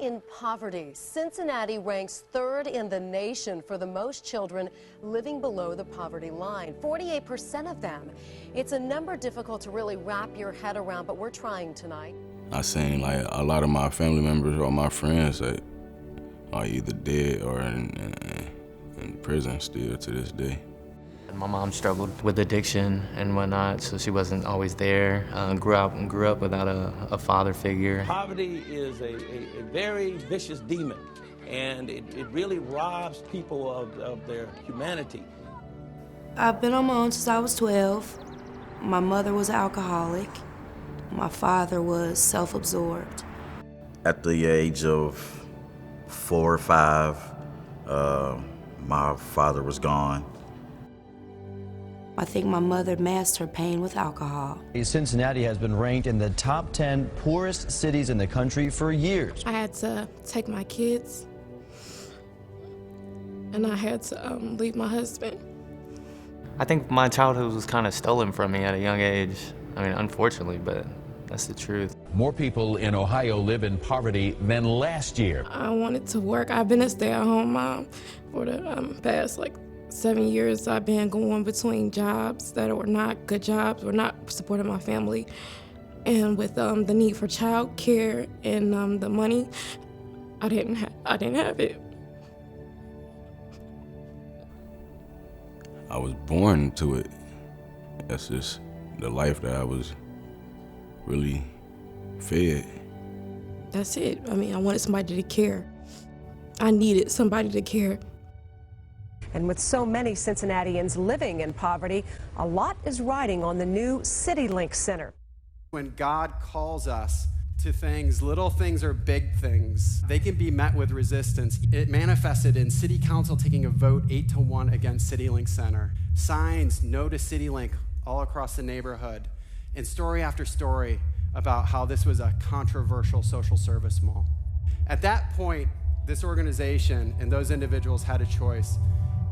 in poverty. Cincinnati ranks third in the nation for the most children living below the poverty line, 48% of them. It's a number difficult to really wrap your head around, but we're trying tonight. I seen like a lot of my family members or my friends that are either dead or in prison still to this day. My mom struggled with addiction and whatnot, so she wasn't always there. Grew up without a father figure. Poverty is a very vicious demon, and it really robs people of their humanity. I've been on my own since I was 12. My mother was an alcoholic. My father was self-absorbed. At the age of 4 or 5, my father was gone. I think my mother masked her pain with alcohol. Cincinnati has been ranked in the top 10 poorest cities in the country for years. I had to take my kids, and I had to leave my husband. I think my childhood was kind of stolen from me at a young age. I mean, unfortunately, but that's the truth. More people in Ohio live in poverty than last year. I wanted to work. I've been a stay-at-home mom for the past 7 years. I've been going between jobs that were not good jobs, were not supporting my family. And with the need for child care and the money, I didn't have it. I was born into it. That's just the life that I was really fed. That's it. I mean, I wanted somebody to care. I needed somebody to care. And with so many Cincinnatians living in poverty, a lot is riding on the new CityLink Center. When God calls us to things, little things or big things, they can be met with resistance. It manifested in City Council taking a vote 8-1 against CityLink Center. Signs, no to CityLink all across the neighborhood, and story after story about how this was a controversial social service mall. At that point, this organization and those individuals had a choice.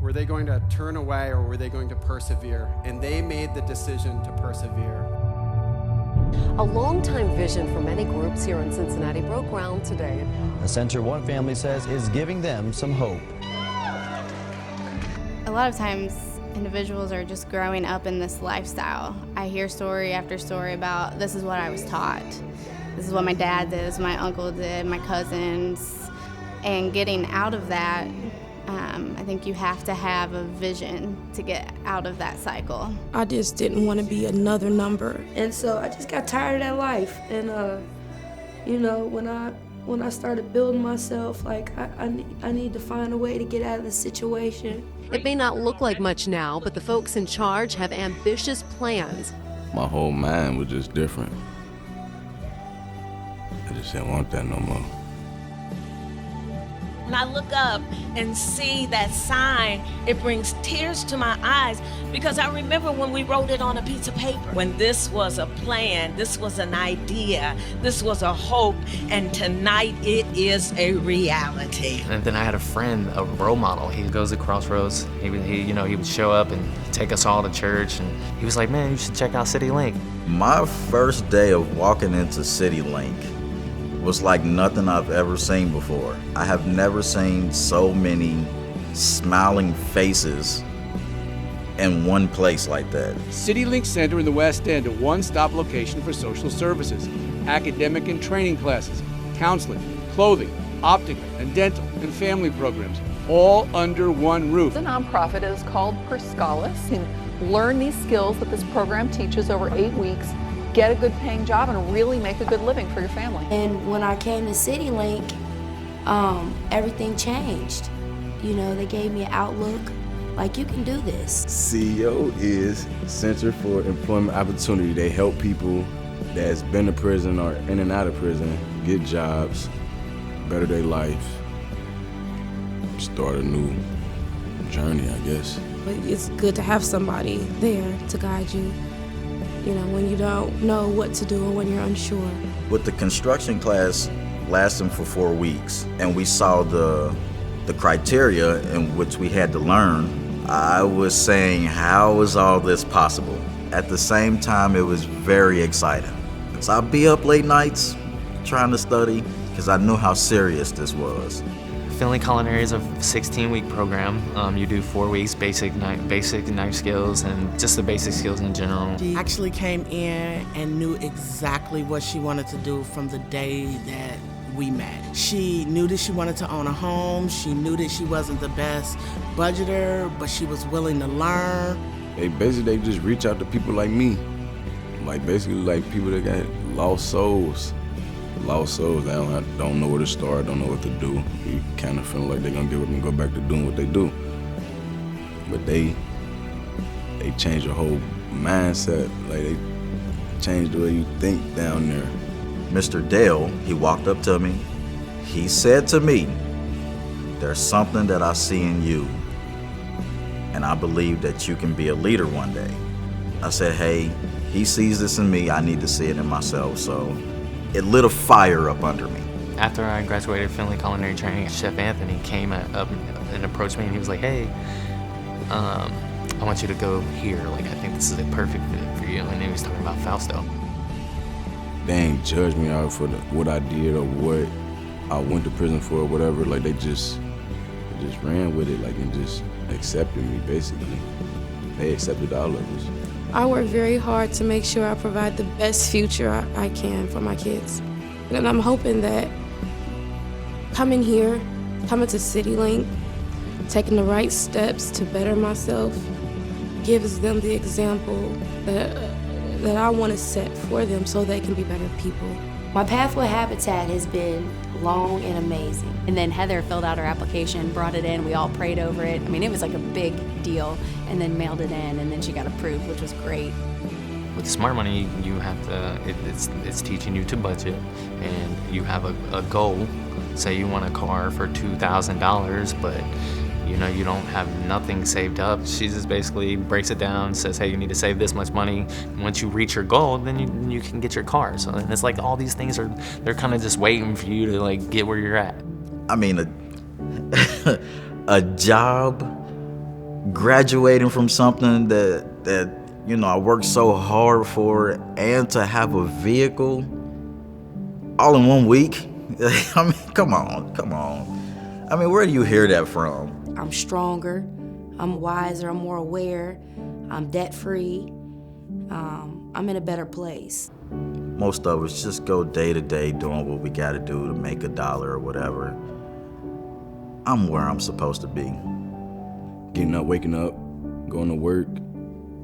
Were they going to turn away or were they going to persevere? And they made the decision to persevere. A longtime vision for many groups here in Cincinnati broke ground today. A center one family says is giving them some hope. A lot of times, individuals are just growing up in this lifestyle. I hear story after story about this is what I was taught. This is what my dad did, this is what my uncle did, my cousins. And getting out of that, I think you have to have a vision to get out of that cycle. I just didn't want to be another number. And so I just got tired of that life. And, when I started building myself, I need to find a way to get out of the situation. It may not look like much now, but the folks in charge have ambitious plans. My whole mind was just different. I just didn't want that no more. When I look up and see that sign, it brings tears to my eyes because I remember when we wrote it on a piece of paper. When this was a plan, this was an idea, this was a hope, and tonight it is a reality. And then I had a friend, a role model. He goes to Crossroads. He would show up and take us all to church, and he was like, "Man, you should check out CityLink." My first day of walking into CityLink was like nothing I've ever seen before. I have never seen so many smiling faces in one place like that. CityLink Center in the West End, a one-stop location for social services, academic and training classes, counseling, clothing, optical and dental and family programs, all under one roof. The nonprofit is called Perscalis. You can learn these skills that this program teaches over 8 weeks, get a good paying job, and really make a good living for your family. And when I came to CityLink, everything changed. They gave me an outlook, like, you can do this. CEO is Center for Employment Opportunity. They help people that's been to prison or in and out of prison get jobs, better their life, start a new journey, I guess. But it's good to have somebody there to guide you, when you don't know what to do or when you're unsure. With the construction class lasting for 4 weeks, and we saw the criteria in which we had to learn, I was saying, how is all this possible? At the same time, it was very exciting. So I'd be up late nights trying to study, because I knew how serious this was. Finley Culinary is a 16-week program. You do 4 weeks, basic knife skills and just the basic skills in general. She actually came in and knew exactly what she wanted to do from the day that we met. She knew that she wanted to own a home. She knew that she wasn't the best budgeter, but she was willing to learn. They just reach out to people like me. Like basically like people that got lost souls. Lost souls, they don't know where to start, don't know what to do. You kind of feel like they're gonna give up and go back to doing what they do. But they change your whole mindset. Like they change the way you think down there. Mr. Dale, he walked up to me. He said to me, "There's something that I see in you, and I believe that you can be a leader one day." I said, "Hey, he sees this in me, I need to see it in myself." So it lit a fire up under me. After I graduated Finley Culinary Training, Chef Anthony came up and approached me and he was like, "Hey, I want you to go here. Like, I think this is a perfect fit for you." And he was talking about Fausto. They ain't judged me out for what I did or what I went to prison for or whatever. Like they just ran with it, like, and just accepted me, basically. They accepted all of us. I work very hard to make sure I provide the best future I can for my kids. And I'm hoping that coming here, coming to CityLink, taking the right steps to better myself, gives them the example that I want to set for them so they can be better people. My Pathway Habitat has been long and amazing. And then Heather filled out her application, brought it in, we all prayed over it. I mean, it was like a big deal, and then mailed it in, and then she got approved, which was great. With Smart Money, you have to, it's teaching you to budget, and you have a goal. Say you want a car for $2,000, but you know, you don't have nothing saved up. She just basically breaks it down, says, hey, you need to save this much money. And once you reach your goal, then you can get your car. So it's like all these things they're kind of just waiting for you to like get where you're at. I mean, a job, graduating from something that you know I worked so hard for, and to have a vehicle all in 1 week. I mean, come on. I mean, where do you hear that from? I'm stronger, I'm wiser, I'm more aware, I'm debt-free, I'm in a better place. Most of us just go day to day doing what we gotta do to make a dollar or whatever. I'm where I'm supposed to be. Getting up, waking up, going to work,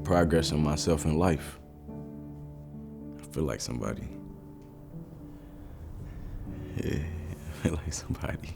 progressing myself in life. I feel like somebody. Yeah, I feel like somebody.